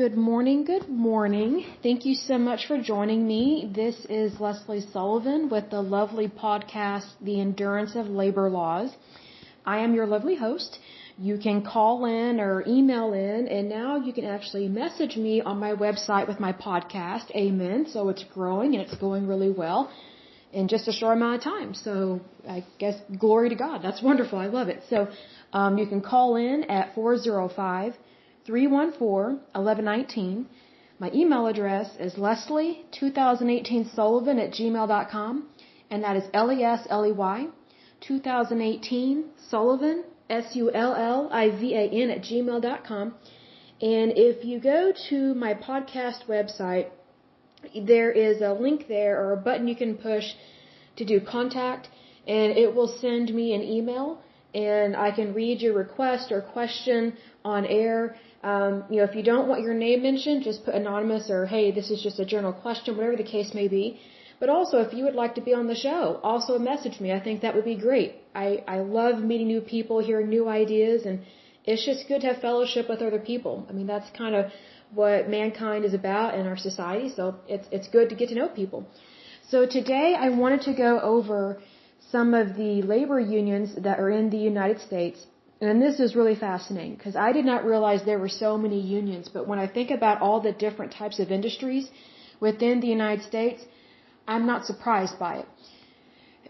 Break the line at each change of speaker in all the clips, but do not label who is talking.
Good morning, good morning. Thank you so much for joining me. This is Lesley Sullivan with the lovely podcast, The Endurance of Labor Laws. I am your lovely host. You can call in or email in, and now you can actually message me on my website with my podcast, Amen. So it's growing and it's going really well in just a short amount of time. So I guess glory to God. That's wonderful. I love it. So you can call in at 405-314-1119. My email address is Lesley2018Sullivan@gmail.com, and that is Lesley 2018Sullivan SULLIVAN@gmail.com. And if you go to my podcast website, there is a link there or a button you can push to do contact, and it will send me an email, and I can read your request or question on air. If you don't want your name mentioned, just put anonymous or, hey, this is just a general question, whatever the case may be. But also, if you would like to be on the show, also message me. I think that would be great. I love meeting new people, hearing new ideas, and it's just good to have fellowship with other people. I mean, that's kind of what mankind is about in our society, so it's good to get to know people. So today I wanted to go over some of the labor unions that are in the United States. And this is really fascinating because I did not realize there were so many unions. But when I think about all the different types of industries within the United States, I'm not surprised by it.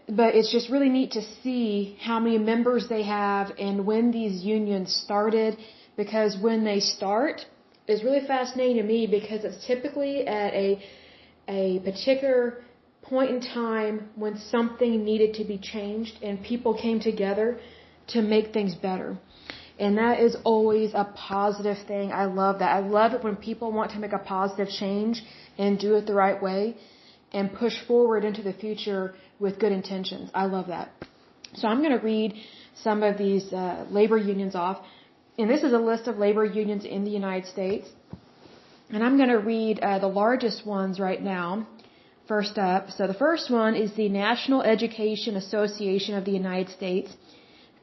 But it's just really neat to see how many members they have and when these unions started. Because when they start, it's really fascinating to me because it's typically at a particular point in time when something needed to be changed and people came together to make things better. And that is always a positive thing. I love that. I love it when people want to make a positive change and do it the right way and push forward into the future with good intentions. I love that. So I'm going to read some of these labor unions off. And this is a list of labor unions in the United States. And I'm going to read the largest ones right now. First up. So the first one is the National Education Association of the United States.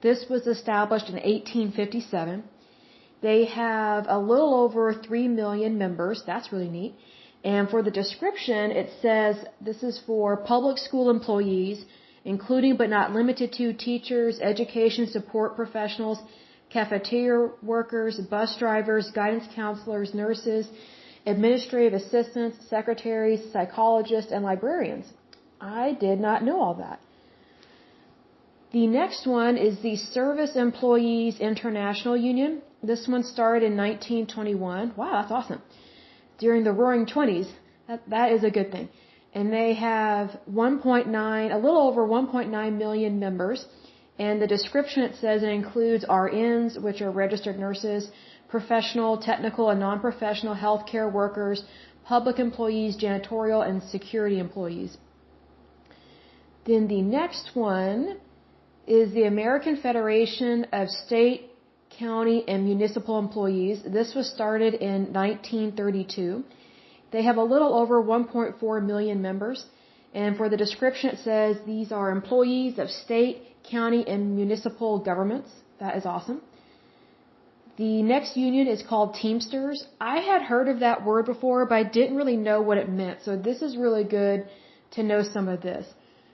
This was established in 1857. They have a little over 3 million members. That's really neat. And for the description, it says this is for public school employees, including but not limited to teachers, education support professionals, cafeteria workers, bus drivers, guidance counselors, nurses, administrative assistants, secretaries, psychologists, and librarians. I did not know all that. The next one is the Service Employees International Union. This one started in 1921. Wow, that's awesome. During the Roaring '20s. That is a good thing. And they have a little over 1.9 million members. And the description, it says it includes RNs, which are registered nurses, professional, technical, and non-professional healthcare workers, public employees, janitorial, and security employees. Then the next one is the American Federation of State, County, and Municipal Employees. This was started in 1932. They have a little over 1.4 million members. And for the description, it says these are employees of state, county, and municipal governments. That is awesome. The next union is called Teamsters. I had heard of that word before, but I didn't really know what it meant. So this is really good to know some of this.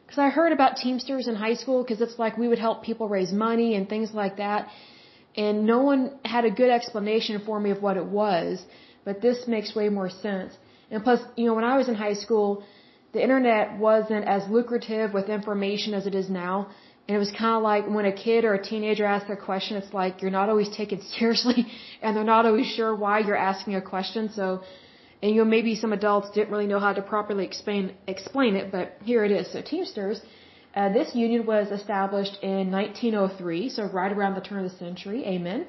Because I heard about Teamsters in high school because it's like we would help people raise money and things like that. And no one had a good explanation for me of what it was. But this makes way more sense. And plus, when I was in high school, the internet wasn't as lucrative with information as it is now. And it was kind of like when a kid or a teenager asks a question, it's like you're not always taken seriously and they're not always sure why you're asking a question. So, and maybe some adults didn't really know how to properly explain it, but here it is. So Teamsters, this union was established in 1903, so right around the turn of the century. Amen.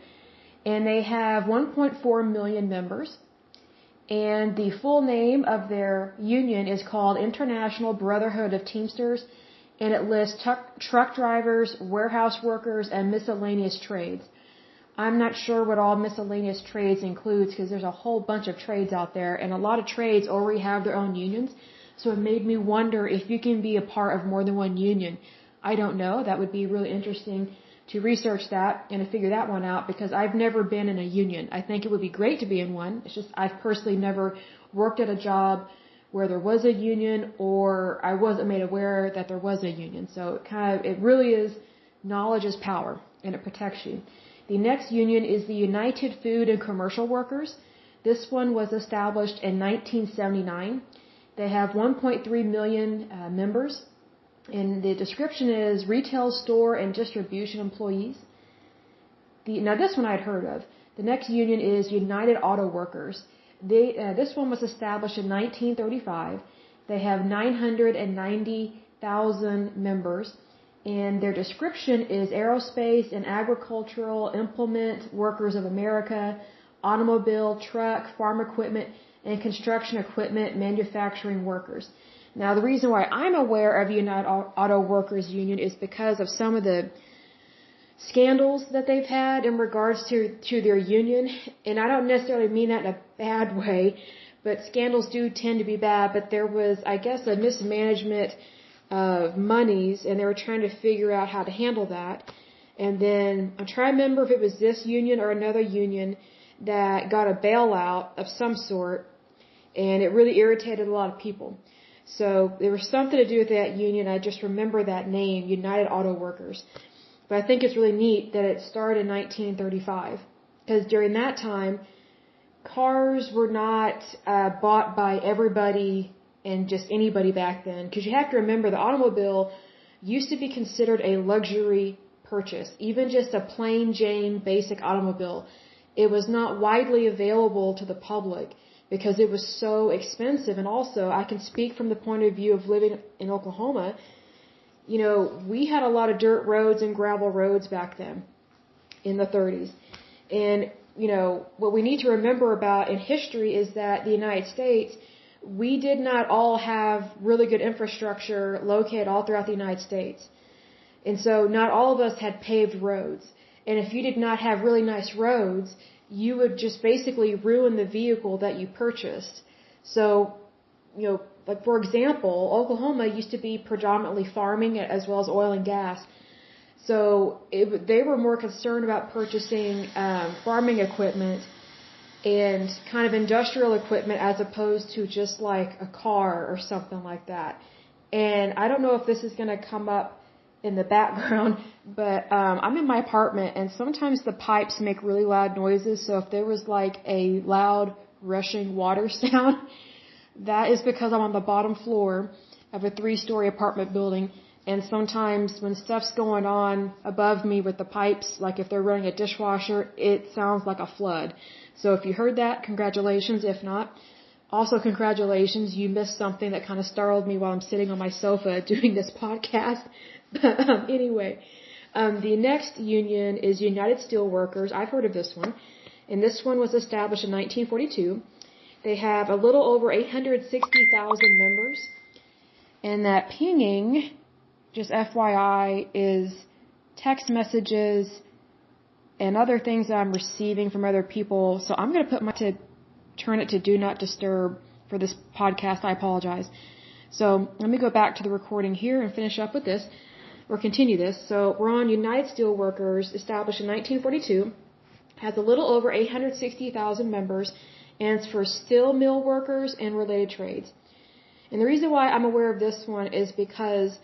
And they have 1.4 million members. And the full name of their union is called International Brotherhood of Teamsters. And it lists truck drivers, warehouse workers, and miscellaneous trades. I'm not sure what all miscellaneous trades includes because there's a whole bunch of trades out there, and a lot of trades already have their own unions. So it made me wonder if you can be a part of more than one union. I don't know. That would be really interesting to research that and to figure that one out because I've never been in a union. I think it would be great to be in one. It's just I've personally never worked at a job where there was a union or I wasn't made aware that there was a union. So it really is knowledge is power and it protects you. The next union is the United Food and Commercial Workers. This one was established in 1979. They have 1.3 million members. And the description is retail store and distribution employees. Now this one I'd heard of. The next union is United Auto Workers. This one was established in 1935. They have 990,000 members. And their description is aerospace and agricultural implement workers of America, automobile, truck, farm equipment, and construction equipment manufacturing workers. Now, the reason why I'm aware of United Auto Workers Union is because of some of the scandals that they've had in regards to their union. And I don't necessarily mean that in a bad way, but scandals do tend to be bad. But there was, I guess, a mismanagement of monies, and they were trying to figure out how to handle that. And then I'm trying to remember if it was this union or another union that got a bailout of some sort, and it really irritated a lot of people. So there was something to do with that union. I just remember that name, United Auto Workers. But I think it's really neat that it started in 1935, because during that time, cars were not bought by everybody and just anybody back then. Because you have to remember, the automobile used to be considered a luxury purchase. Even just a plain Jane basic automobile, it was not widely available to the public because it was so expensive. And also, I can speak from the point of view of living in Oklahoma. You know, we had a lot of dirt roads and gravel roads back then in the 30s. And, you know, what we need to remember about in history is that the United States, we did not all have really good infrastructure located all throughout the United States. And so not all of us had paved roads. And if you did not have really nice roads, you would just basically ruin the vehicle that you purchased. So, you know, like for example, Oklahoma used to be predominantly farming as well as oil and gas. So they were more concerned about purchasing farming equipment and kind of industrial equipment as opposed to just like a car or something like that. And I don't know if this is going to come up in the background, but I'm in my apartment and sometimes the pipes make really loud noises. So if there was like a loud rushing water sound, that is because I'm on the bottom floor of a 3-story apartment building. And sometimes when stuff's going on above me with the pipes, like if they're running a dishwasher, it sounds like a flood. So if you heard that, congratulations. If not, also congratulations. You missed something that kind of startled me while I'm sitting on my sofa doing this podcast. But anyway, the next union is United Steelworkers. I've heard of this one. And this one was established in 1942. They have a little over 860,000 members. And that pinging, just FYI, is text messages and other things that I'm receiving from other people. So I'm going to turn it to Do Not Disturb for this podcast. I apologize. So let me go back to the recording here and finish up with this, or continue this. So we're on United Steelworkers, established in 1942, has a little over 860,000 members, and it's for steel mill workers and related trades. And the reason why I'm aware of this one is because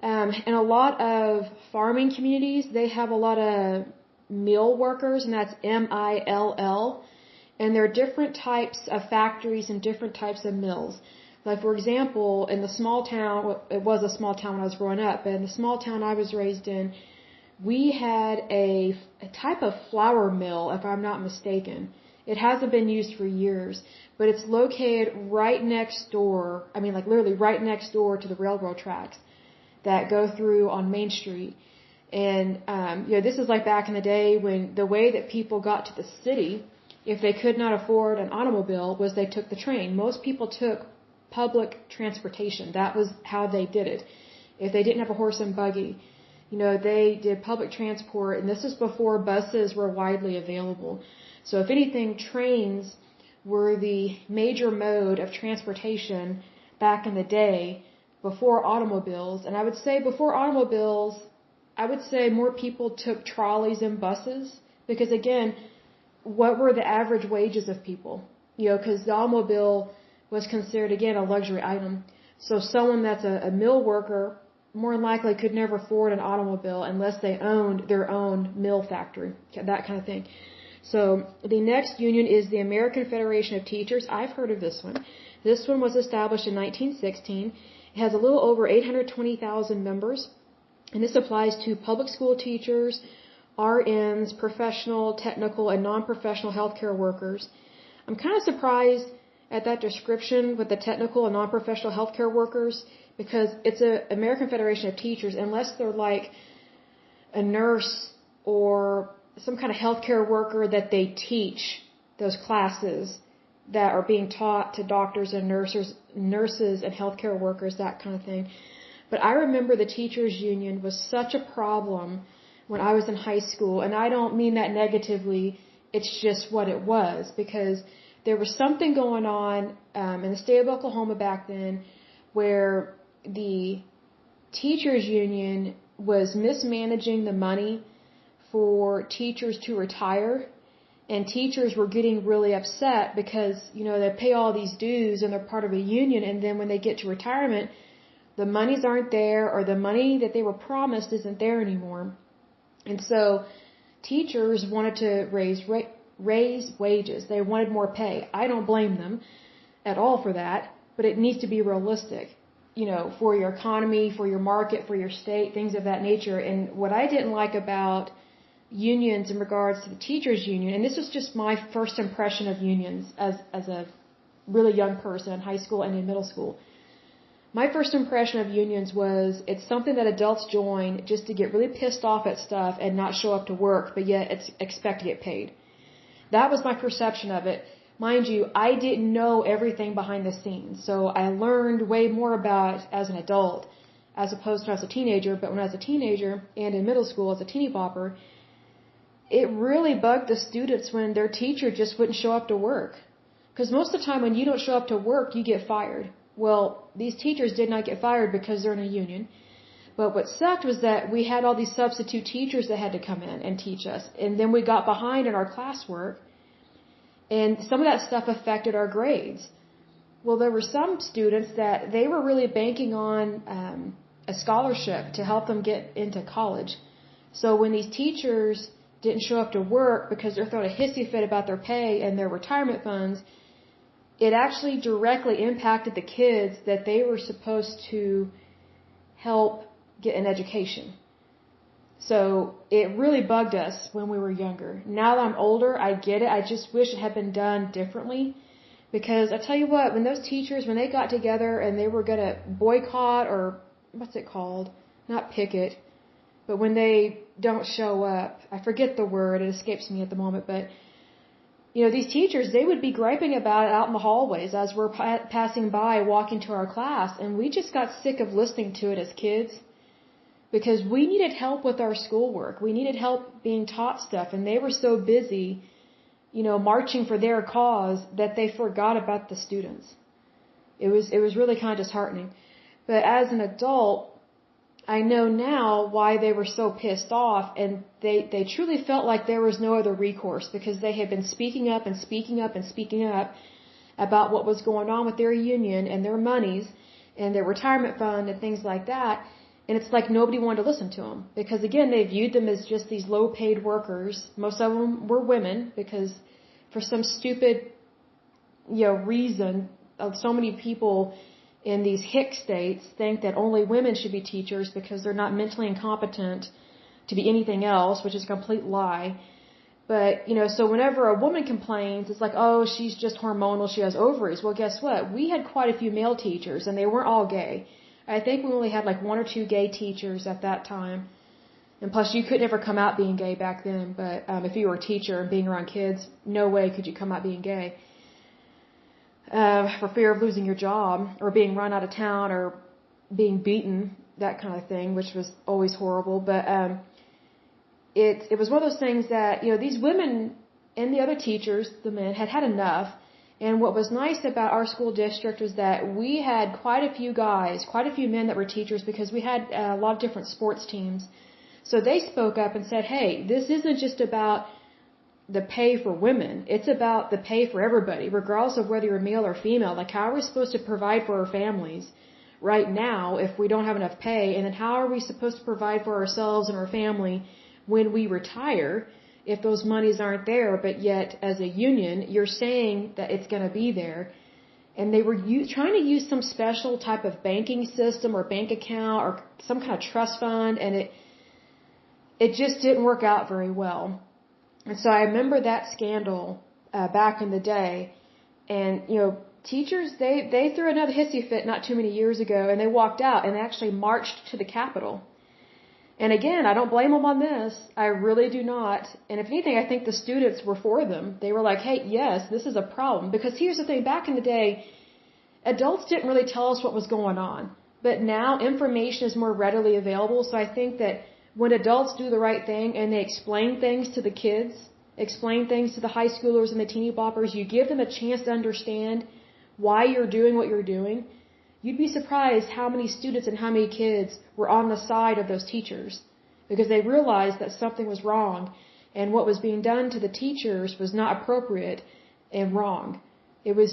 in a lot of farming communities, they have a lot of mill workers, and that's MILL. And there are different types of factories and different types of mills. Like, for example, in the small town, well, it was a small town when I was growing up, but in the small town I was raised in, we had a type of flour mill, if I'm not mistaken. It hasn't been used for years, but it's located right next door, I mean, like literally right next door to the railroad tracks that go through on Main Street. And, you know, this is like back in the day when the way that people got to the city, if they could not afford an automobile, was they took the train. Most people took public transportation. That was how they did it. If they didn't have a horse and buggy, you know, they did public transport, and this is before buses were widely available. So if anything, trains were the major mode of transportation back in the day before automobiles. And I would say before automobiles, I would say more people took trolleys and buses because, again, what were the average wages of people? Because the automobile was considered, again, a luxury item. So someone that's a mill worker more than likely could never afford an automobile unless they owned their own mill factory, that kind of thing. So the next union is the American Federation of Teachers. I've heard of this one. This one was established in 1916. It has a little over 820,000 members, and this applies to public school teachers, RNs, professional, technical, and non-professional healthcare workers. I'm kind of surprised at that description with the technical and non-professional healthcare workers because it's an American Federation of Teachers, unless they're like a nurse or some kind of healthcare worker that they teach those classes that are being taught to doctors and nurses and healthcare workers, that kind of thing. But I remember the teachers union was such a problem when I was in high school, and I don't mean that negatively, it's just what it was, because there was something going on in the state of Oklahoma back then where the teachers union was mismanaging the money for teachers to retire, and teachers were getting really upset because, they pay all these dues and they're part of a union, and then when they get to retirement, the monies aren't there, or the money that they were promised isn't there anymore. And so teachers wanted to raise wages. They wanted more pay. I don't blame them at all for that, but it needs to be realistic, for your economy, for your market, for your state, things of that nature. And what I didn't like about unions in regards to the teachers union, and this was just my first impression of unions as a really young person in high school and in middle school. My first impression of unions was it's something that adults join just to get really pissed off at stuff and not show up to work, but yet expect to get paid. That was my perception of it. Mind you, I didn't know everything behind the scenes, so I learned way more about it as an adult as opposed to when I was a teenager. But when I was a teenager and in middle school as a teeny bopper, it really bugged the students when their teacher just wouldn't show up to work. Because most of the time when you don't show up to work, you get fired. Well, these teachers did not get fired because they're in a union. But what sucked was that we had all these substitute teachers that had to come in and teach us. And then we got behind in our classwork. And some of that stuff affected our grades. Well, there were some students that they were really banking on a scholarship to help them get into college. So when these teachers didn't show up to work because they're throwing a hissy fit about their pay and their retirement funds, it actually directly impacted the kids that they were supposed to help get an education. So it really bugged us when we were younger. Now that I'm older, I get it. I just wish it had been done differently. Because I tell you what, when those teachers, when they got together and they were going to boycott, or what's it called? Not picket, but when they don't show up, I forget the word, it escapes me at the moment, but these teachers, they would be griping about it out in the hallways as we're passing by, walking to our class, and we just got sick of listening to it as kids because we needed help with our schoolwork. We needed help being taught stuff, and they were so busy, marching for their cause that they forgot about the students. It was really kind of disheartening. But as an adult, I know now why they were so pissed off, and they truly felt like there was no other recourse because they had been speaking up and speaking up and speaking up about what was going on with their union and their monies and their retirement fund and things like that. And it's like nobody wanted to listen to them because, again, they viewed them as just these low-paid workers. Most of them were women because for some stupid, reason, so many people in these hick states think that only women should be teachers because they're not mentally incompetent to be anything else, which is a complete lie. But, so whenever a woman complains, it's like, oh, she's just hormonal, she has ovaries. Well, guess what? We had quite a few male teachers, and they weren't all gay. I think we only had like 1 or 2 gay teachers at that time. And plus, you could never come out being gay back then, but if you were a teacher and being around kids, no way could you come out being gay. For fear of losing your job or being run out of town or being beaten, that kind of thing, which was always horrible. But it was one of those things that, these women and the other teachers, the men, had enough. And what was nice about our school district was that we had quite a few men that were teachers because we had a lot of different sports teams. So they spoke up and said, hey, this isn't just about the pay for women. It's about the pay for everybody, regardless of whether you're male or female. Like, how are we supposed to provide for our families right now if we don't have enough pay? And then how are we supposed to provide for ourselves and our family when we retire if those monies aren't there? But yet, as a union, you're saying that it's going to be there. And they were trying to use some special type of banking system or bank account or some kind of trust fund, and it just didn't work out very well. And so I remember that scandal back in the day. And, teachers, they threw another hissy fit not too many years ago, and they walked out and they actually marched to the Capitol. And again, I don't blame them on this. I really do not. And if anything, I think the students were for them. They were like, hey, yes, this is a problem. Because here's the thing, back in the day, adults didn't really tell us what was going on. But now information is more readily available. So I think that when adults do the right thing and they explain things to the kids, explain things to the high schoolers and the teeny boppers, you give them a chance to understand why you're doing what you're doing. You'd be surprised how many students and how many kids were on the side of those teachers because they realized that something was wrong and what was being done to the teachers was not appropriate and wrong. It was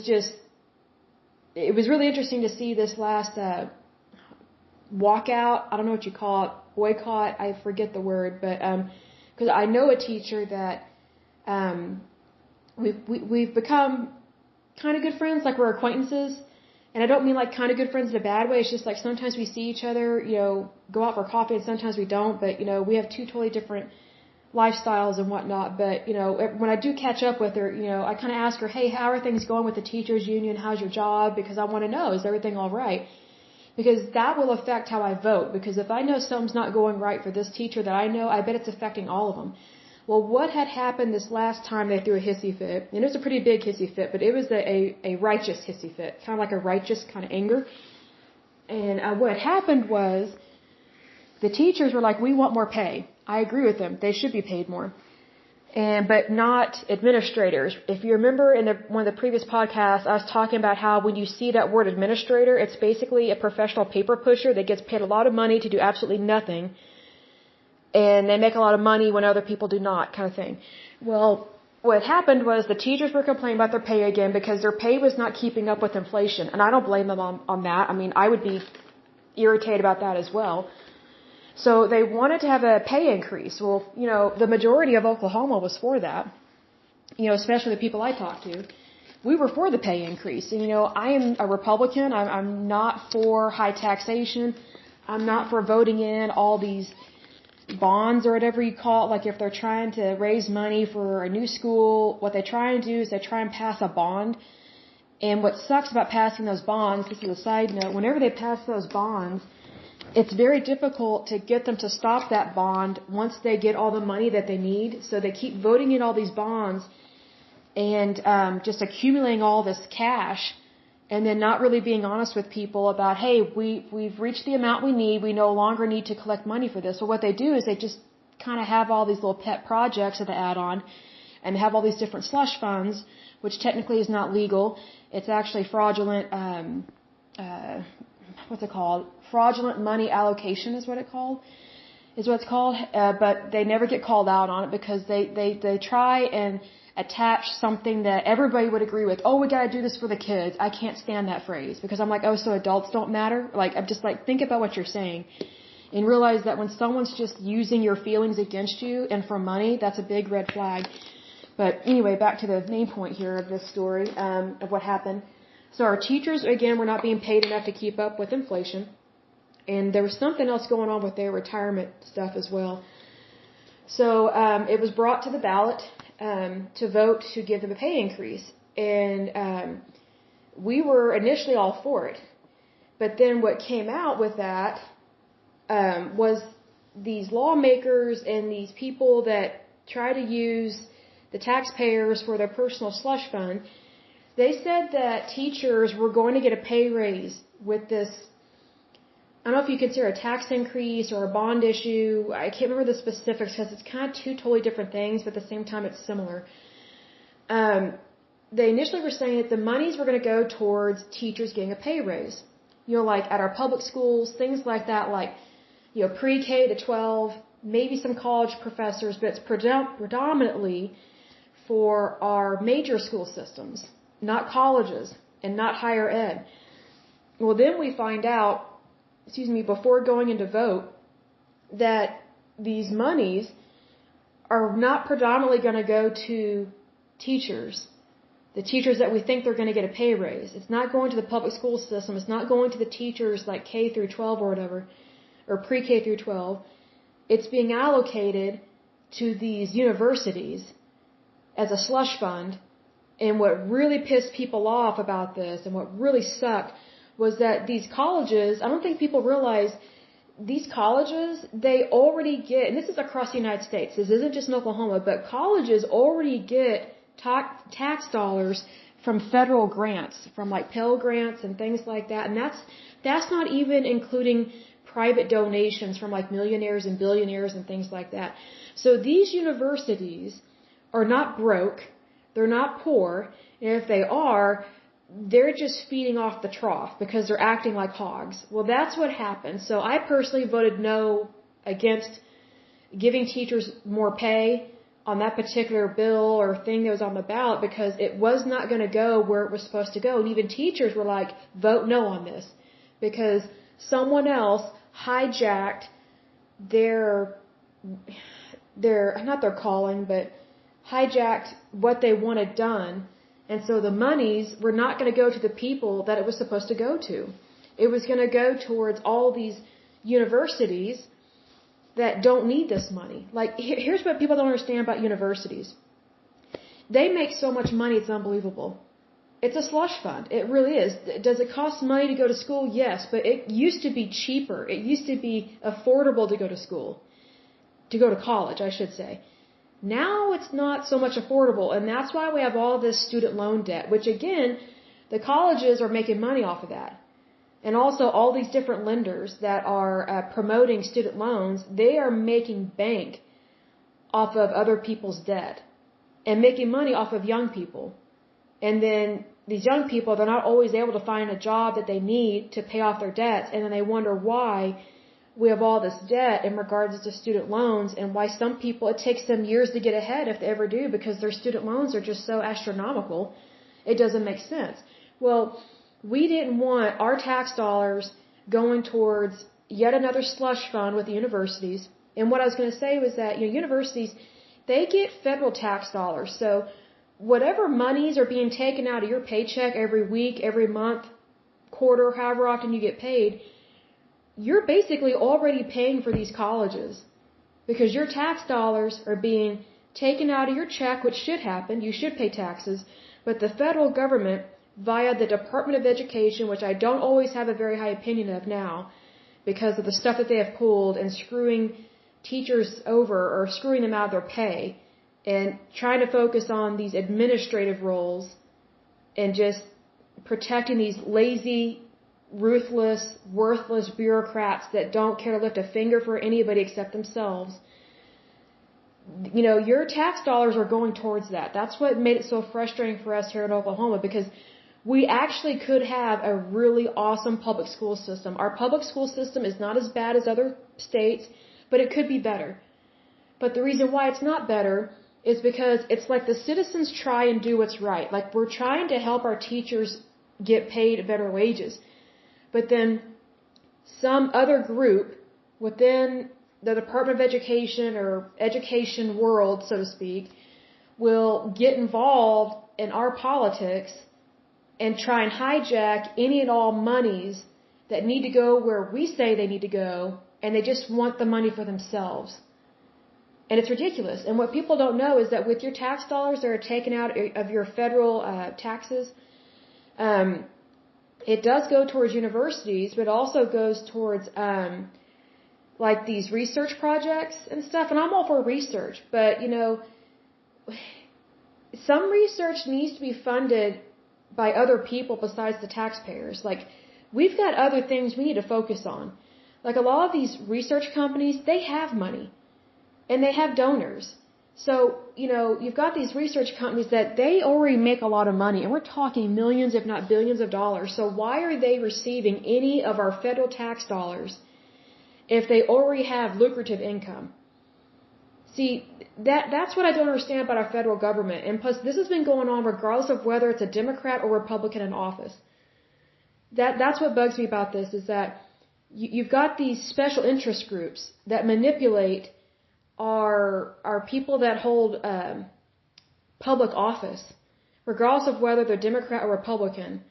really interesting to see this last walkout. I don't know what you call it, boycott. I forget the word, but because I know a teacher that we've become kind of good friends, like we're acquaintances. And I don't mean like kind of good friends in a bad way. It's just like sometimes we see each other, go out for coffee, and sometimes we don't. But, we have two totally different lifestyles and whatnot. But, when I do catch up with her, I kind of ask her, hey, how are things going with the teachers union? How's your job? Because I want to know, is everything all right? Because that will affect how I vote. Because if I know something's not going right for this teacher that I know, I bet it's affecting all of them. Well, what had happened this last time they threw a hissy fit, and it was a pretty big hissy fit, but it was a righteous hissy fit, kind of like a righteous kind of anger. And what happened was the teachers were like, we want more pay. I agree with them. They should be paid more. But not administrators. If you remember in one of the previous podcasts, I was talking about how when you see that word administrator, it's basically a professional paper pusher that gets paid a lot of money to do absolutely nothing. And they make a lot of money when other people do not, kind of thing. Well, what happened was the teachers were complaining about their pay again because their pay was not keeping up with inflation. And I don't blame them on that. I mean, I would be irritated about that as well. So they wanted to have a pay increase. Well, the majority of Oklahoma was for that, especially the people I talked to. We were for the pay increase. And, I am a Republican. I'm not for high taxation. I'm not for voting in all these bonds or whatever you call it. Like if they're trying to raise money for a new school, what they try and do is they try and pass a bond. And what sucks about passing those bonds, this is a side note, whenever they pass those bonds, it's very difficult to get them to stop that bond once they get all the money that they need. So they keep voting in all these bonds and just accumulating all this cash and then not really being honest with people about, hey, we've reached the amount we need. We no longer need to collect money for this. So what they do is they just kind of have all these little pet projects that they add on and have all these different slush funds, which technically is not legal. It's actually fraudulent, what's it called? Fraudulent money allocation is what it's called. But they never get called out on it because they try and attach something that everybody would agree with. Oh, we gotta do this for the kids. I can't stand that phrase because I'm like, oh, so adults don't matter? Like, I'm just like, think about what you're saying and realize that when someone's just using your feelings against you and for money, that's a big red flag. But anyway, back to the main point here of this story, of what happened. So our teachers, again, were not being paid enough to keep up with inflation. And there was something else going on with their retirement stuff as well. So it was brought to the ballot to vote to give them a pay increase. And we were initially all for it. But then what came out with that was these lawmakers and these people that try to use the taxpayers for their personal slush fund, they said that teachers were going to get a pay raise with this. I don't know if you consider a tax increase or a bond issue. I can't remember the specifics because it's kind of two totally different things, but at the same time it's similar. They initially were saying that the monies were going to go towards teachers getting a pay raise. Like at our public schools, things like that, like, pre-K to 12, maybe some college professors, but it's predominantly for our major school systems, not colleges and not higher ed. Well, then we find out, before going in to vote, that these monies are not predominantly going to go to teachers, the teachers that we think they're going to get a pay raise. It's not going to the public school system. It's not going to the teachers like K through 12 or whatever, or pre-K through 12. It's being allocated to these universities as a slush fund. And what really pissed people off about this and what really sucked was that these colleges, I don't think people realize, these colleges, they already get, and this is across the United States, this isn't just in Oklahoma, but colleges already get tax dollars from federal grants, from like Pell grants and things like that. And that's not even including private donations from like millionaires and billionaires and things like that. So these universities are not broke, they're not poor, and if they are, they're just feeding off the trough because they're acting like hogs. Well, that's what happened. So I personally voted no against giving teachers more pay on that particular bill or thing that was on the ballot because it was not going to go where it was supposed to go. And even teachers were like, vote no on this because someone else hijacked hijacked what they wanted done. And so the monies were not going to go to the people that it was supposed to go to. It was going to go towards all these universities that don't need this money. Like, here's what people don't understand about universities. They make so much money, it's unbelievable. It's a slush fund. It really is. Does it cost money to go to school? Yes, but it used to be cheaper. It used to be affordable to go to school. To go to college, I should say. Now it's not so much affordable, and that's why we have all this student loan debt, which again, the colleges are making money off of that. And also all these different lenders that are promoting student loans, they are making bank off of other people's debt and making money off of young people. And then these young people, they're not always able to find a job that they need to pay off their debts, and then they wonder why we have all this debt in regards to student loans and why some people, it takes them years to get ahead if they ever do because their student loans are just so astronomical. It doesn't make sense. Well, we didn't want our tax dollars going towards yet another slush fund with the universities. And what I was going to say was that, universities, they get federal tax dollars. So whatever monies are being taken out of your paycheck every week, every month, quarter, however often you get paid, you're basically already paying for these colleges because your tax dollars are being taken out of your check, which should happen. You should pay taxes. But the federal government, via the Department of Education, which I don't always have a very high opinion of now because of the stuff that they have pulled and screwing teachers over or screwing them out of their pay and trying to focus on these administrative roles and just protecting these lazy, ruthless, worthless bureaucrats that don't care to lift a finger for anybody except themselves. Your tax dollars are going towards that. That's what made it so frustrating for us here in Oklahoma because we actually could have a really awesome public school system. Our public school system is not as bad as other states, but it could be better. But the reason why it's not better is because it's like the citizens try and do what's right. Like we're trying to help our teachers get paid better wages. But then some other group within the Department of Education or education world, so to speak, will get involved in our politics and try and hijack any and all monies that need to go where we say they need to go, and they just want the money for themselves. And it's ridiculous. And what people don't know is that with your tax dollars that are taken out of your federal taxes, it does go towards universities, but it also goes towards like these research projects and stuff. And I'm all for research, but some research needs to be funded by other people besides the taxpayers. Like we've got other things we need to focus on. Like a lot of these research companies, they have money and they have donors. So, you've got these research companies that they already make a lot of money, and we're talking millions, if not billions of dollars. So why are they receiving any of our federal tax dollars if they already have lucrative income? See, that's what I don't understand about our federal government. And plus, this has been going on regardless of whether it's a Democrat or Republican in office. That's what bugs me about this, is that you've got these special interest groups that manipulate our people that hold public office, regardless of whether they're Democrat or Republican,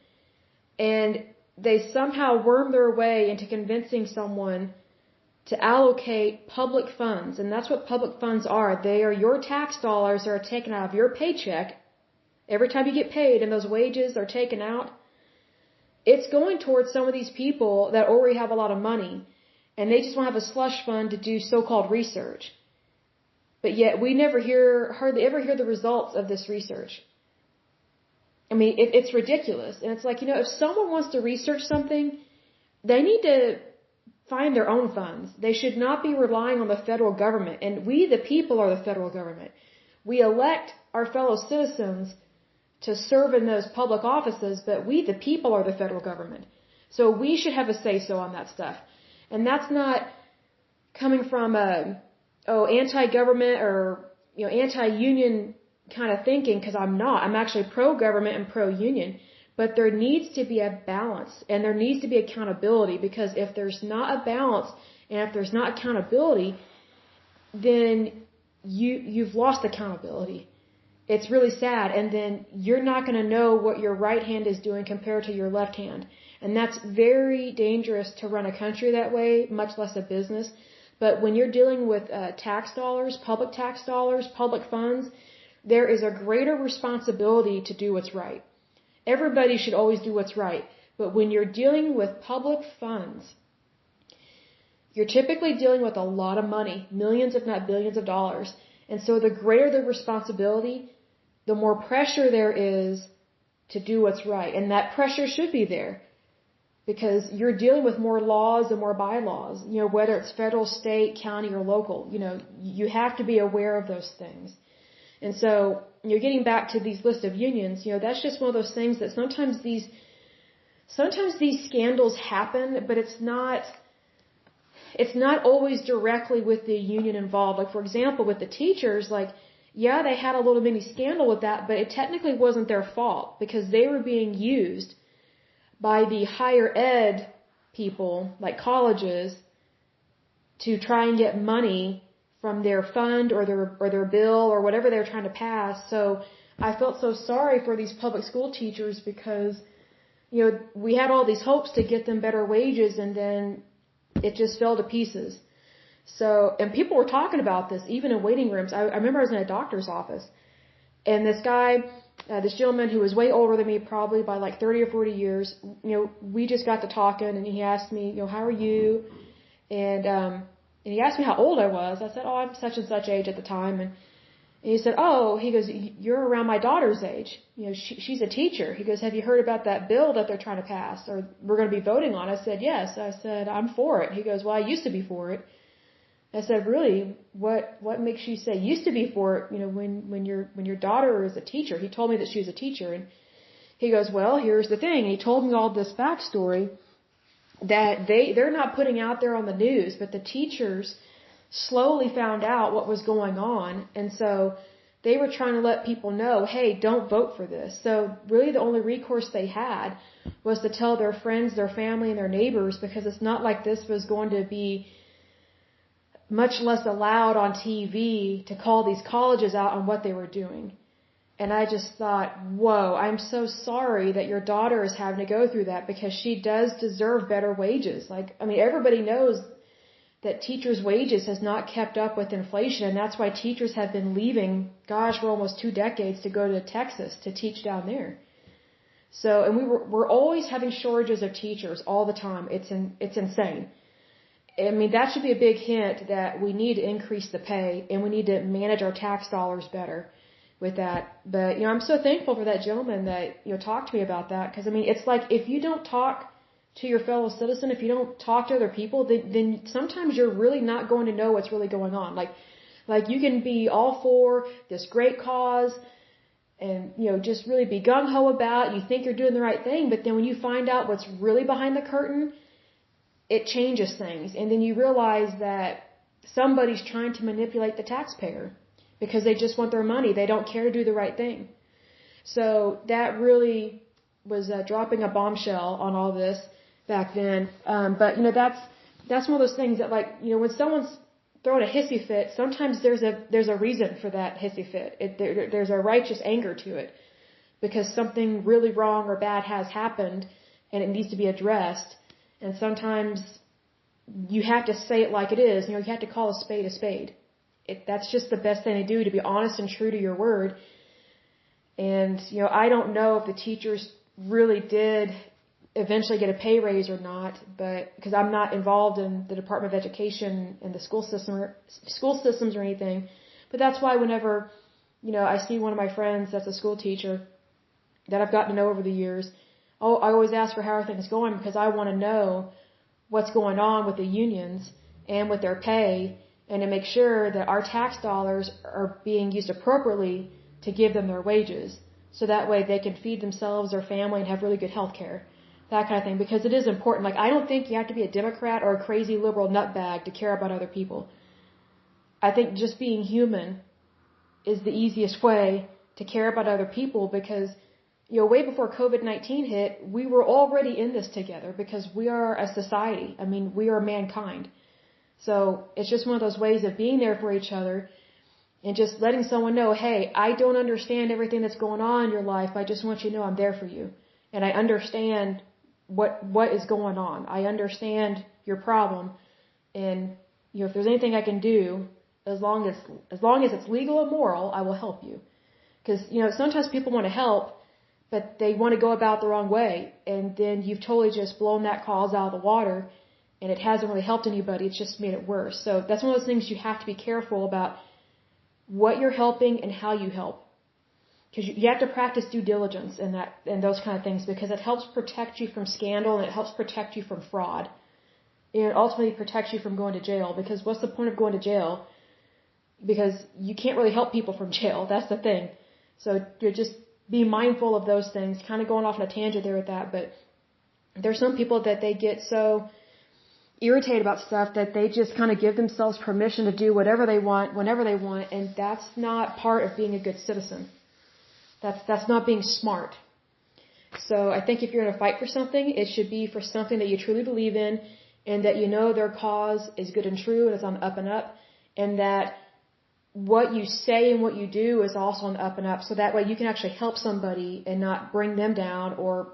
and they somehow worm their way into convincing someone to allocate public funds. And that's what public funds are. They are your tax dollars that are taken out of your paycheck every time you get paid, and those wages are taken out. It's going towards some of these people that already have a lot of money, and they just want to have a slush fund to do so-called research. But yet we hardly ever hear the results of this research. I mean, it's ridiculous. And it's like, if someone wants to research something, they need to find their own funds. They should not be relying on the federal government. And we, the people, are the federal government. We elect our fellow citizens to serve in those public offices, but we, the people, are the federal government. So we should have a say-so on that stuff. And that's not coming from anti-government or, anti-union kind of thinking, because I'm not. I'm actually pro-government and pro-union. But there needs to be a balance, and there needs to be accountability, because if there's not a balance and if there's not accountability, then you've lost accountability. It's really sad, and then you're not going to know what your right hand is doing compared to your left hand. And that's very dangerous to run a country that way, much less a business. But when you're dealing with tax dollars, public funds, there is a greater responsibility to do what's right. Everybody should always do what's right. But when you're dealing with public funds, you're typically dealing with a lot of money, millions if not billions of dollars. And so the greater the responsibility, the more pressure there is to do what's right. And that pressure should be there, because you're dealing with more laws and more bylaws, whether it's federal, state, county, or local. You have to be aware of those things. And so, you're getting back to these list of unions, that's just one of those things that sometimes these scandals happen, but it's not always directly with the union involved. Like, for example, with the teachers, they had a little mini scandal with that, but it technically wasn't their fault, because they were being used by the higher ed people, like colleges, to try and get money from their fund or their bill or whatever they're trying to pass. So I felt so sorry for these public school teachers, because, we had all these hopes to get them better wages, and then it just fell to pieces. So, and people were talking about this even in waiting rooms. I remember I was in a doctor's office, and this guy, this gentleman who was way older than me, probably by 30 or 40 years, we just got to talking, and he asked me, how are you? And he asked me how old I was. I said, I'm such and such age at the time. And he said, he goes, you're around my daughter's age. She's a teacher. He goes, have you heard about that bill that they're trying to pass, or we're going to be voting on? I said, yes. I said, I'm for it. He goes, well, I used to be for it. I said, really? What makes you say used to be for it, when your daughter is a teacher? He told me that she was a teacher. And he goes, well, here's the thing. He told me all this backstory that they're not putting out there on the news, but the teachers slowly found out what was going on. And so they were trying to let people know, hey, don't vote for this. So really the only recourse they had was to tell their friends, their family, and their neighbors, because it's not like this was going to be much less allowed on TV to call these colleges out on what they were doing. And I just thought, whoa, I'm so sorry that your daughter is having to go through that, because she does deserve better wages. Everybody knows that teachers' wages has not kept up with inflation, and that's why teachers have been leaving, for almost 2 decades to go to Texas to teach down there. So, and we're always having shortages of teachers all the time. It's insane. That should be a big hint that we need to increase the pay, and we need to manage our tax dollars better with that. But, I'm so thankful for that gentleman that, talked to me about that, because, it's like, if you don't talk to your fellow citizen, if you don't talk to other people, then sometimes you're really not going to know what's really going on. Like you can be all for this great cause and, just really be gung-ho about it. You think you're doing the right thing, but then when you find out what's really behind the curtain, it changes things. And then you realize that somebody's trying to manipulate the taxpayer because they just want their money. They don't care to do the right thing. So that really was dropping a bombshell on all this back then. But that's one of those things that, like, when someone's throwing a hissy fit, sometimes there's a reason for that hissy fit. There's a righteous anger to it because something really wrong or bad has happened and it needs to be addressed. And sometimes you have to say it like it is. You have to call a spade a spade. That's just the best thing to do, to be honest and true to your word. And, I don't know if the teachers really did eventually get a pay raise or not, but because I'm not involved in the Department of Education and the school systems or anything. But that's why whenever, I see one of my friends that's a school teacher that I've gotten to know over the years, I always ask her how are things going, because I want to know what's going on with the unions and with their pay, and to make sure that our tax dollars are being used appropriately to give them their wages, so that way they can feed themselves, their family, and have really good health care. That kind of thing, because it is important. Like, I don't think you have to be a Democrat or a crazy liberal nutbag to care about other people. I think just being human is the easiest way to care about other people, because, way before COVID-19 hit, we were already in this together because we are a society. I mean, we are mankind. So it's just one of those ways of being there for each other and just letting someone know, hey, I don't understand everything that's going on in your life. I just want you to know I'm there for you. And I understand what is going on. I understand your problem. And, if there's anything I can do, as long as it's legal and moral, I will help you. Because, sometimes people want to help, but they want to go about the wrong way. And then you've totally just blown that cause out of the water, and it hasn't really helped anybody. It's just made it worse. So that's one of those things you have to be careful about, what you're helping and how you help. Because you have to practice due diligence and those kind of things, because it helps protect you from scandal and it helps protect you from fraud. And it ultimately protects you from going to jail, because what's the point of going to jail? Because you can't really help people from jail. That's the thing. So just be mindful of those things. Kind of going off on a tangent there with that, but there's some people that they get so irritated about stuff that they just kind of give themselves permission to do whatever they want, whenever they want, and that's not part of being a good citizen. That's not being smart. So I think if you're going to fight for something, it should be for something that you truly believe in, and that their cause is good and true and it's on the up and up, and that what you say and what you do is also on the up and up, so that way you can actually help somebody and not bring them down or,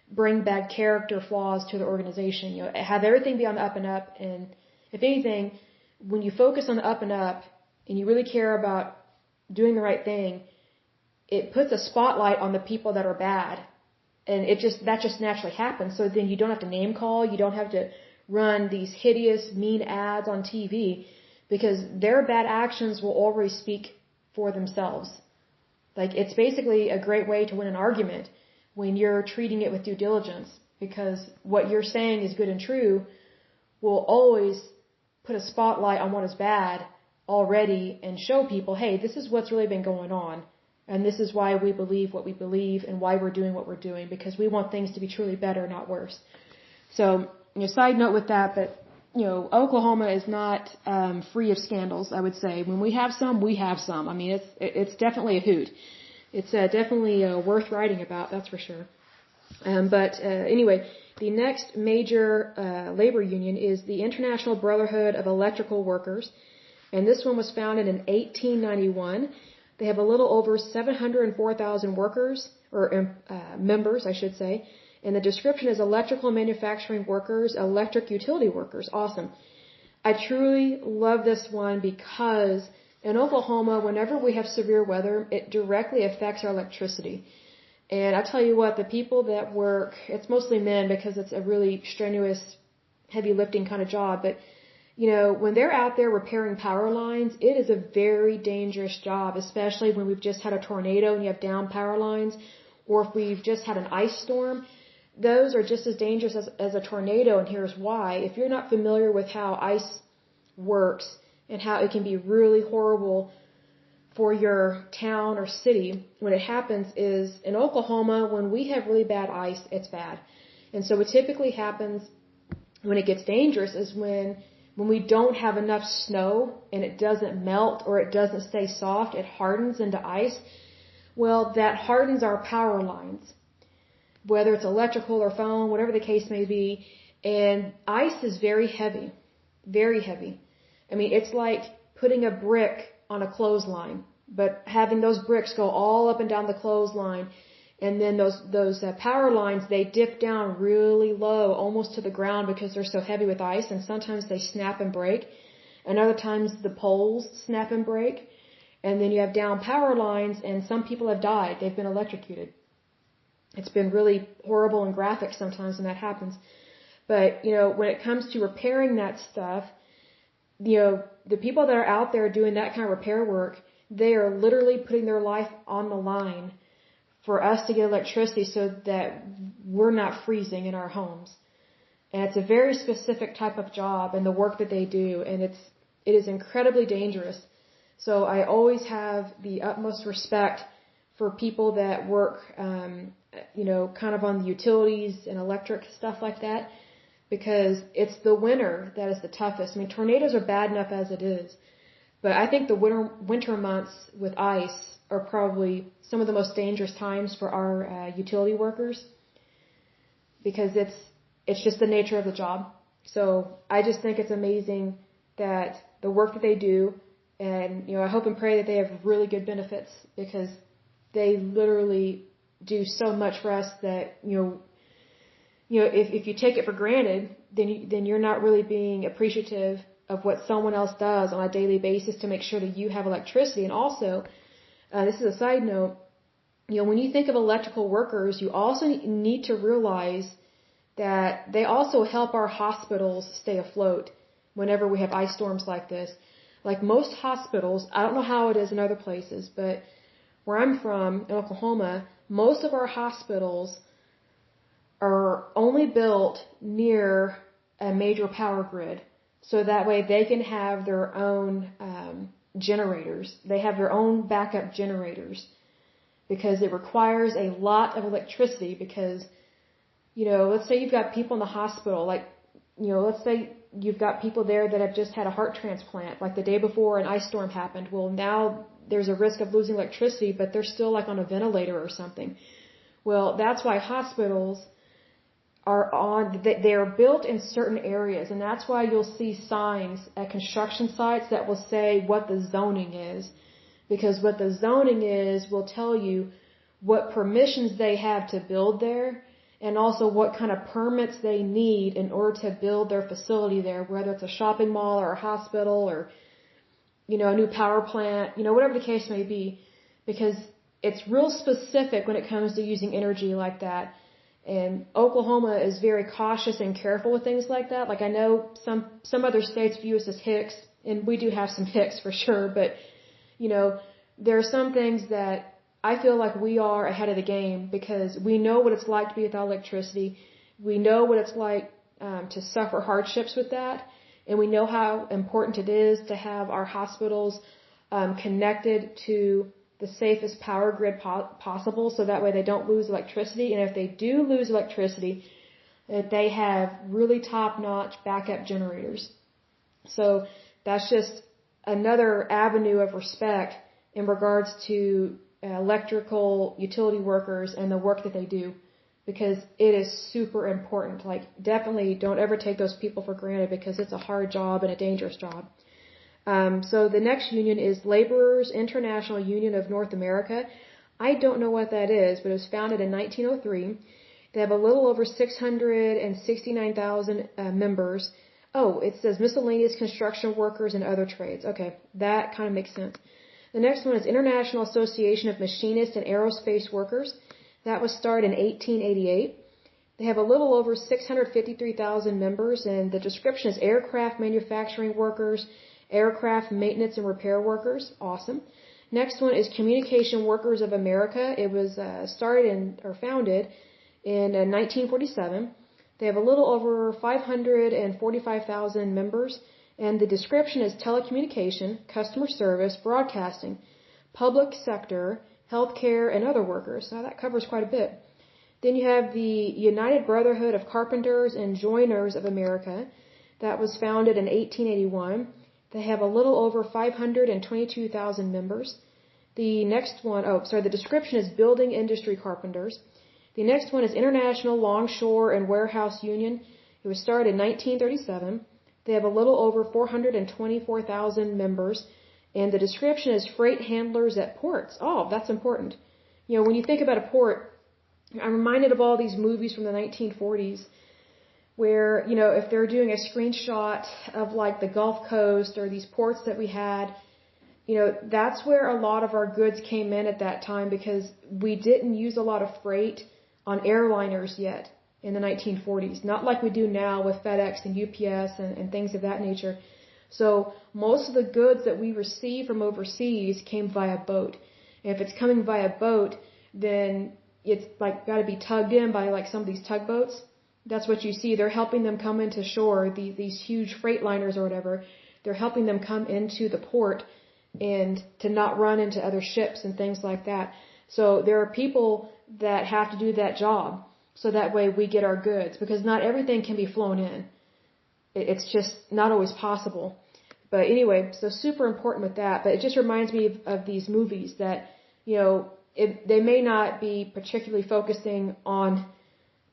bring bad character flaws to the organization. Have everything be on the up and up. And if anything, when you focus on the up and up and you really care about doing the right thing, it puts a spotlight on the people that are bad. And that just naturally happens. So then you don't have to name call. You don't have to run these hideous, mean ads on TV, because their bad actions will already speak for themselves. Like, it's basically a great way to win an argument when you're treating it with due diligence, because what you're saying is good and true will always put a spotlight on what is bad already and show people, hey, this is what's really been going on, and this is why we believe what we believe and why we're doing what we're doing, because we want things to be truly better, not worse. So, side note with that, but, Oklahoma is not free of scandals, I would say. When we have some, we have some. I mean, it's definitely a hoot. It's definitely worth writing about, that's for sure. But anyway, the next major labor union is the International Brotherhood of Electrical Workers, and this one was founded in 1891. They have a little over 704,000 workers, or members, I should say, and the description is electrical manufacturing workers, electric utility workers. Awesome. I truly love this one because in Oklahoma, whenever we have severe weather, it directly affects our electricity. And I tell you what, the people that work, it's mostly men because it's a really strenuous, heavy lifting kind of job, but when they're out there repairing power lines, it is a very dangerous job, especially when we've just had a tornado and you have down power lines, or if we've just had an ice storm. Those are just as dangerous as a tornado, and here's why. If you're not familiar with how ice works and how it can be really horrible for your town or city, when it happens is, in Oklahoma, when we have really bad ice, it's bad. And so what typically happens when it gets dangerous is when when we don't have enough snow and it doesn't melt or it doesn't stay soft, it hardens into ice. Well, that hardens our power lines, whether it's electrical or phone, whatever the case may be. And ice is very heavy, very heavy. I mean, it's like putting a brick on a clothesline, but having those bricks go all up and down the clothesline. And then those power lines, they dip down really low, almost to the ground because they're so heavy with ice. And sometimes they snap and break. And other times the poles snap and break. And then you have down power lines, and some people have died. They've been electrocuted. It's been really horrible and graphic sometimes when that happens. But, when it comes to repairing that stuff, the people that are out there doing that kind of repair work, they are literally putting their life on the line for us to get electricity so that we're not freezing in our homes. And it's a very specific type of job and the work that they do, and it is incredibly dangerous. So I always have the utmost respect for people that work, kind of on the utilities and electric stuff like that, because it's the winter that is the toughest. I mean, tornadoes are bad enough as it is, but I think the winter months with ice are probably some of the most dangerous times for our utility workers, because it's just the nature of the job. So I just think it's amazing that the work that they do, and I hope and pray that they have really good benefits, because they literally do so much for us that if you take it for granted, then you're not really being appreciative of what someone else does on a daily basis to make sure that you have electricity. And also, this is a side note, when you think of electrical workers, you also need to realize that they also help our hospitals stay afloat whenever we have ice storms like this. Like most hospitals, I don't know how it is in other places, but where I'm from, in Oklahoma, most of our hospitals are only built near a major power grid. So that way they can have their own generators. They have their own backup generators, because it requires a lot of electricity. Because, let's say you've got people in the hospital, like, let's say you've got people there that have just had a heart transplant, like the day before an ice storm happened. Well, now there's a risk of losing electricity, but they're still like on a ventilator or something. Well, that's why hospitals they're built in certain areas, and that's why you'll see signs at construction sites that will say what the zoning is, because what the zoning is will tell you what permissions they have to build there, and also what kind of permits they need in order to build their facility there, whether it's a shopping mall or a hospital or, a new power plant, whatever the case may be, because it's real specific when it comes to using energy like that. And Oklahoma is very cautious and careful with things like that. Like, I know some other states view us as hicks, and we do have some hicks for sure, but, there are some things that I feel like we are ahead of the game, because we know what it's like to be without electricity. We know what it's like to suffer hardships with that, and we know how important it is to have our hospitals connected to the safest power grid possible, so that way they don't lose electricity. And if they do lose electricity, that they have really top-notch backup generators. So that's just another avenue of respect in regards to electrical utility workers and the work that they do, because it is super important. Like, definitely don't ever take those people for granted, because it's a hard job and a dangerous job. So the next union is Laborers International Union of North America. I don't know what that is, but it was founded in 1903. They have a little over 669,000 members. Oh, it says miscellaneous construction workers and other trades. Okay, that kind of makes sense. The next one is International Association of Machinists and Aerospace Workers. That was started in 1888. They have a little over 653,000 members, and the description is aircraft manufacturing workers, aircraft maintenance and repair workers. Awesome. Next one is Communication Workers of America. It was founded in 1947. They have a little over 545,000 members, and the description is telecommunication, customer service, broadcasting, public sector, healthcare, and other workers. Now that covers quite a bit. Then you have the United Brotherhood of Carpenters and Joiners of America. that was founded in 1881. They have a little over 522,000 members. The next one, the description is Building Industry Carpenters. The next one is International Longshore and Warehouse Union. It was started in 1937. They have a little over 424,000 members. And the description is Freight Handlers at Ports. Oh, that's important. You know, when you think about a port, I'm reminded of all these movies from the 1940s where, you know, if they're doing a screenshot of like the Gulf Coast or these ports that we had, you know, that's where a lot of our goods came in at that time because we didn't use a lot of freight on airliners yet in the 1940s. Not like we do now with FedEx and UPS and things of that nature. So most of the goods that we receive from overseas came via boat. And if it's coming via boat, then it's like got to be tugged in by like some of these tugboats. That's what you see. They're helping them come into shore, these huge freight liners or whatever. They're helping them come into the port and to not run into other ships and things like that. So there are people that have to do that job so that way we get our goods because not everything can be flown in. It's just not always possible. But anyway, so super important with that. But it just reminds me of these movies that, you know, they may not be particularly focusing on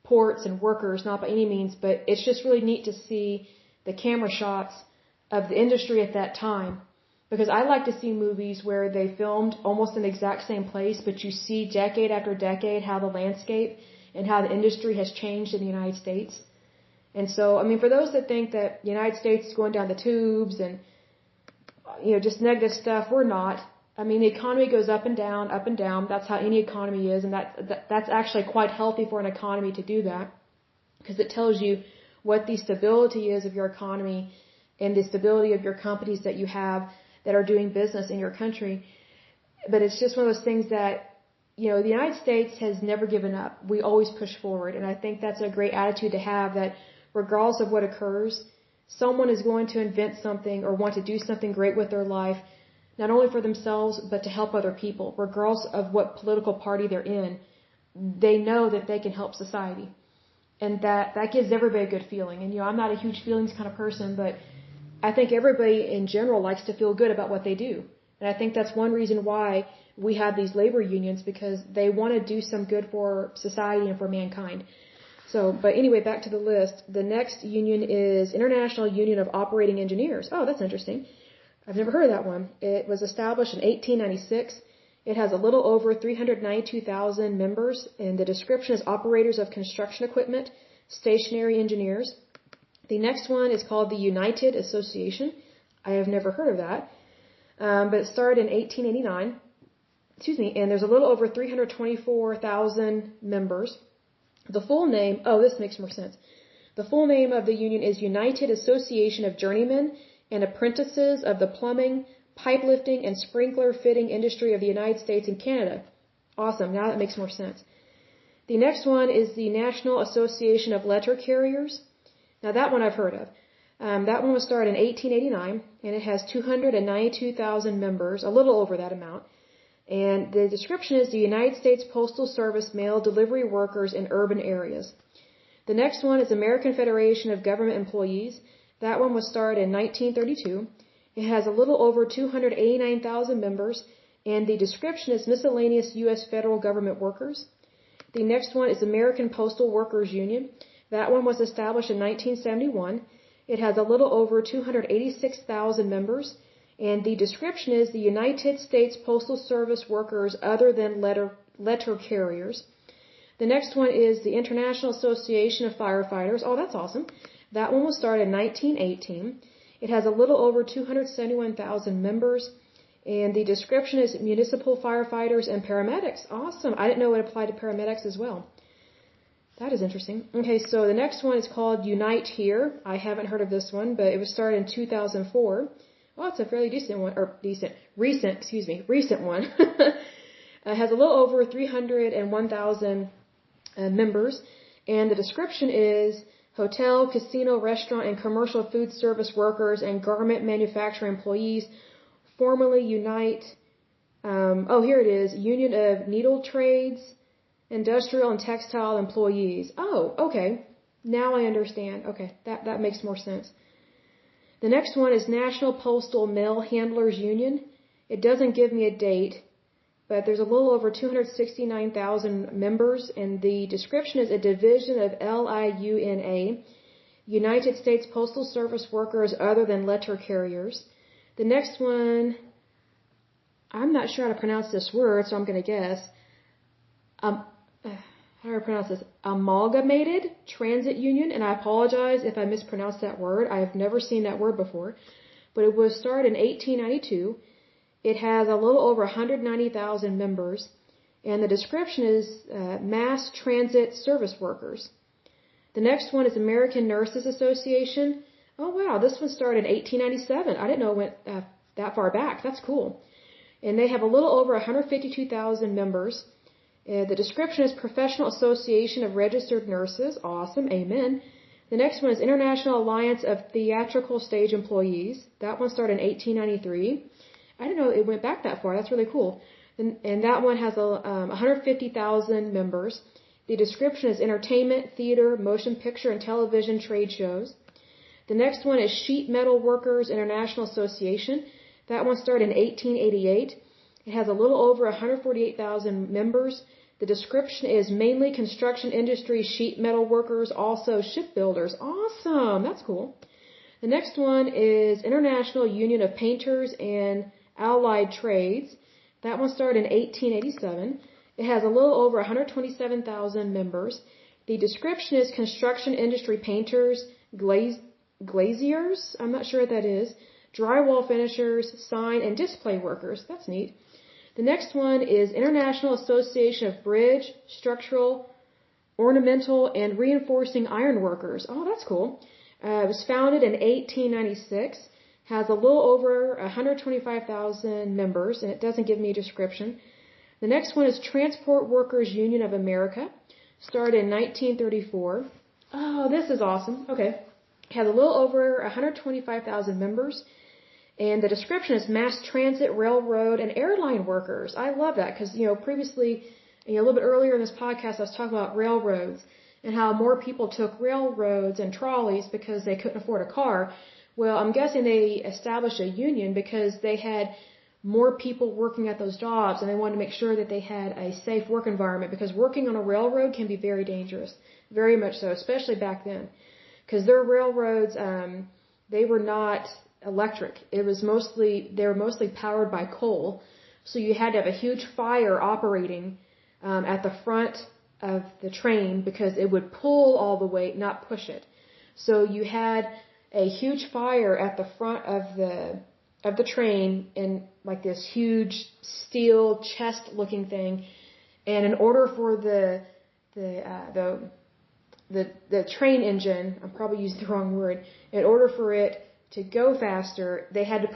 ports and workers, not by any means, but it's just really neat to see the camera shots of the industry at that time. Because I like to see movies where they filmed almost in the exact same place, but you see decade after decade how the landscape and how the industry has changed in the United States. And so, I mean, for those that think that the United States is going down the tubes and, you know, just negative stuff, we're not. I mean, the economy goes up and down, up and down. That's how any economy is, and that's actually quite healthy for an economy to do that because it tells you what the stability is of your economy and the stability of your companies that you have that are doing business in your country. But it's just one of those things that, you know, the United States has never given up. We always push forward, and I think that's a great attitude to have that regardless of what occurs, someone is going to invent something or want to do something great with their life, not only for themselves, but to help other people. Regardless of what political party they're in, they know that they can help society. And that gives everybody a good feeling. And, you know, I'm not a huge feelings kind of person, but I think everybody in general likes to feel good about what they do. And I think that's one reason why we have these labor unions, because they want to do some good for society and for mankind. So, but anyway, back to the list. The next union is International Union of Operating Engineers. Oh, that's interesting. I've never heard of that one. It was established in 1896. It has a little over 392,000 members, and the description is operators of construction equipment, stationary engineers. The next one is called the United Association. I have never heard of that, but it started in 1889. And there's a little over 324,000 members. The full name, this makes more sense. The full name of the union is United Association of Journeymen and Apprentices of the Plumbing, Pipe Lifting, and Sprinkler Fitting Industry of the United States and Canada. Awesome, now that makes more sense. The next one is the National Association of Letter Carriers. Now that one I've heard of. That one was started in 1889, and it has 292,000 members, a little over that amount. And the description is the United States Postal Service mail delivery workers in urban areas. The next one is American Federation of Government Employees. That one was started in 1932. It has a little over 289,000 members, and the description is miscellaneous U.S. federal government workers. The next one is American Postal Workers Union. That one was established in 1971. It has a little over 286,000 members, and the description is the United States Postal Service workers other than letter carriers. The next one is the International Association of Firefighters. Oh, that's awesome. That one was started in 1918. It has a little over 271,000 members, and the description is municipal firefighters and paramedics. Awesome. I didn't know it applied to paramedics as well. That is interesting. Okay, so the next one is called Unite Here. I haven't heard of this one, but it was started in 2004. Oh, it's a fairly recent one. It has a little over 301,000 members, and the description is hotel, casino, restaurant, and commercial food service workers and garment manufacturing employees formally unite. Here it is. Union of Needle Trades, Industrial and Textile Employees. Oh, okay. Now I understand. Okay, that makes more sense. The next one is National Postal Mail Handlers Union. It doesn't give me a date, but there's a little over 269,000 members, and the description is a division of LIUNA, United States Postal Service workers other than letter carriers. The next one, I'm not sure how to pronounce this word, so I'm going to guess. How do I pronounce this? Amalgamated Transit Union, and I apologize if I mispronounced that word. I have never seen that word before, but it was started in 1892. It has a little over 190,000 members, and the description is mass transit service workers. The next one is American Nurses Association. Oh wow, this one started in 1897. I didn't know it went that far back. That's cool. And they have a little over 152,000 members. The description is Professional Association of Registered Nurses. Awesome. Amen. The next one is International Alliance of Theatrical Stage Employees. That one started in 1893. I didn't know it went back that far. That's really cool. And that one has 150,000 members. The description is Entertainment, Theater, Motion Picture, and Television Trade Shows. The next one is Sheet Metal Workers International Association. That one started in 1888. It has a little over 148,000 members. The description is mainly construction industry, sheet metal workers, also shipbuilders. Awesome! That's cool. The next one is International Union of Painters and Allied Trades. That one started in 1887. It has a little over 127,000 members. The description is construction industry painters, glaziers, I'm not sure what that is, drywall finishers, sign and display workers. That's neat. The next one is International Association of Bridge, Structural, Ornamental, and Reinforcing Iron Workers. Oh, that's cool. It was founded in 1896, has a little over 125,000 members, and it doesn't give me a description. The next one is Transport Workers Union of America, started in 1934. Oh, this is awesome. Okay. It has a little over 125,000 members. And the description is mass transit, railroad, and airline workers. I love that because, previously, a little bit earlier in this podcast, I was talking about railroads and how more people took railroads and trolleys because they couldn't afford a car. Well, I'm guessing they established a union because they had more people working at those jobs, and they wanted to make sure that they had a safe work environment, because working on a railroad can be very dangerous, very much so, especially back then, because their railroads, they were not electric. They were mostly powered by coal, so you had to have a huge fire operating at the front of the train because it would pull all the weight, not push it. So you had a huge fire at the front of the train in like this huge steel chest looking thing, and in order for the train engine, I'm probably using the wrong word, in order for it to go faster, they had to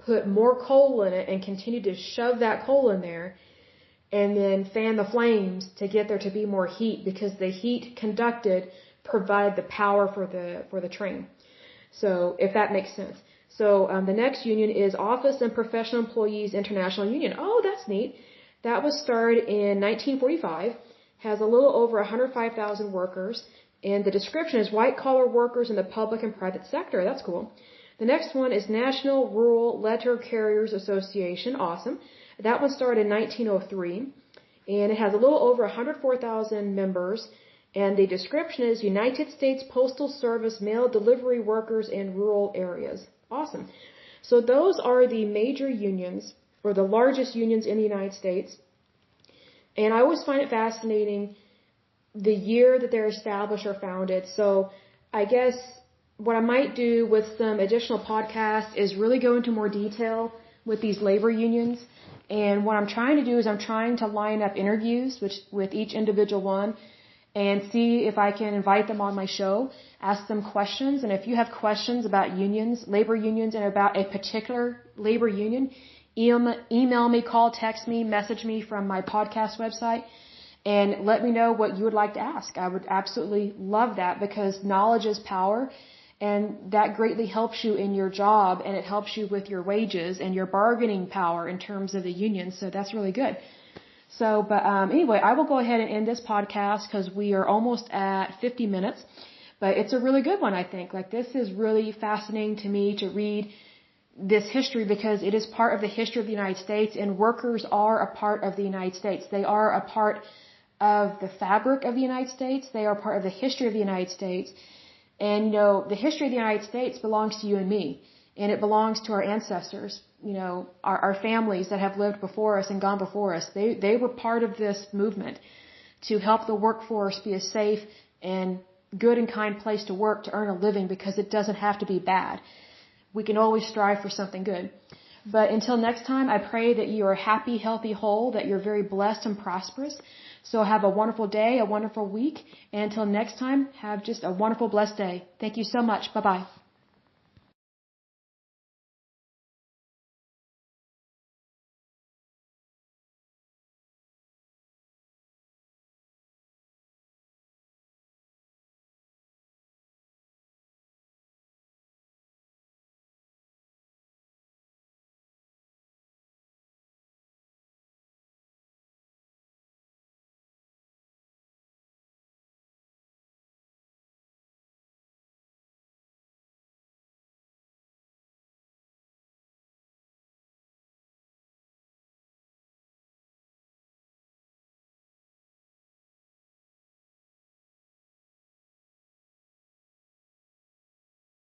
put more coal in it and continue to shove that coal in there and then fan the flames to get there to be more heat, because the heat conducted provided the power for the train. So if that makes sense. So the next union is Office and Professional Employees International Union. Oh, that's neat. That was started in 1945, has a little over 105,000 workers, and the description is white collar workers in the public and private sector. That's cool. The next one is National Rural Letter Carriers Association. Awesome. That one started in 1903, and it has a little over 104,000 members, and the description is United States Postal Service Mail Delivery Workers in Rural Areas. Awesome. So those are the major unions, or the largest unions in the United States. And I always find it fascinating the year that they're established or founded. So I guess what I might do with some additional podcasts is really go into more detail with these labor unions. And what I'm trying to do is I'm trying to line up interviews with each individual one and see if I can invite them on my show, ask them questions. And if you have questions about unions, labor unions, and about a particular labor union, email me, call, text me, message me from my podcast website, and let me know what you would like to ask. I would absolutely love that, because knowledge is power, and that greatly helps you in your job, and it helps you with your wages and your bargaining power in terms of the union. So that's really good. So, but anyway, I will go ahead and end this podcast because we are almost at 50 minutes. But it's a really good one, I think. Like, this is really fascinating to me to read this history because it is part of the history of the United States, and workers are a part of the United States. They are a part of the fabric of the United States. They are part of the history of the United States. And, the history of the United States belongs to you and me. And it belongs to our ancestors, our families that have lived before us and gone before us. They were part of this movement to help the workforce be a safe and good and kind place to work to earn a living, because it doesn't have to be bad. We can always strive for something good. But until next time, I pray that you are happy, healthy, whole, that you're very blessed and prosperous. So have a wonderful day, a wonderful week, and until next time, have just a wonderful, blessed day. Thank you so much. Bye-bye.